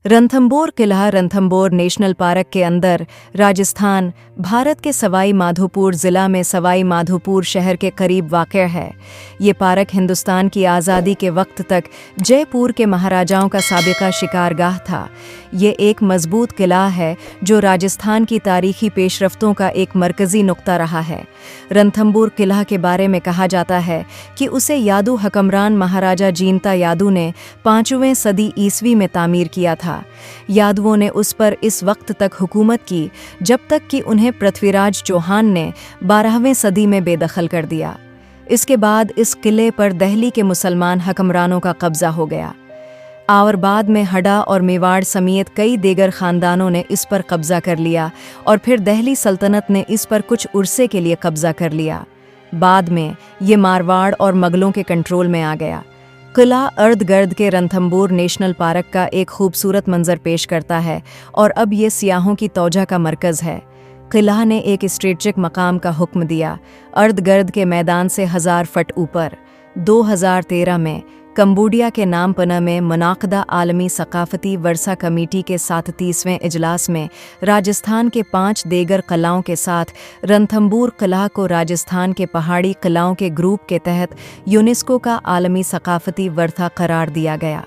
रणथंभौर किला Ranthambore national park के अंदर राजस्थान, भारत के सवाई माधोपुर ज़िला में सवाई माधोपुर शहर के करीब वाक़ है। ये पार्क हिंदुस्तान की आज़ादी के वक्त तक जयपुर के महाराजाओं का साबिका शिकारगाह था। ये एक मजबूत किला है जो राजस्थान की तारीखी पेशरफ्तों का एक मरकज़ी नुक्ता रहा है। रणथंभौर किला के बारे में कहा जाता है कि उसे यादू हकमरान महाराजा जीनता यादू ने 5वीं सदी ईस्वी में तामीर किया था। यादवों ने उस पर इस वक्त तक हुकूमत की जब तक कि उन्हें पृथ्वीराज चौहान ने 12वीं सदी में बेदखल कर दिया। इसके बाद इस किले पर दिल्ली के मुसलमान हुक्मरानों का कब्जा हो गया और बाद में हडा और मेवाड़ समेत कई दीगर ख़ानदानों ने इस पर कब्जा कर लिया और फिर दिल्ली सल्तनत ने इस पर कुछ उर्से के लिए कब्जा कर लिया। बाद में ये मारवाड़ और मुगलों के कंट्रोल में आ गया। किला अर्द गर्द के रणथंभौर नेशनल पार्क का एक खूबसूरत मंजर पेश करता है और अब ये सियाहों की तौजा का मरकज़ है। किला ने एक स्ट्रेटजिक मकाम का हुक्म दिया। अर्द गर्द के मैदान से 1000 फुट ऊपर 2013 में कंबोडिया के नामपना में मुनाक़दा आलमी सकाफ़ती वर्सा कमेटी के 37वें इजलास में राजस्थान के 5 दीगर किलाओं के साथ रणथंभौर किला को राजस्थान के पहाड़ी किलाओं के ग्रुप के तहत यूनेस्को का आलमी सकाफ़ती वर्सा करार दिया गया।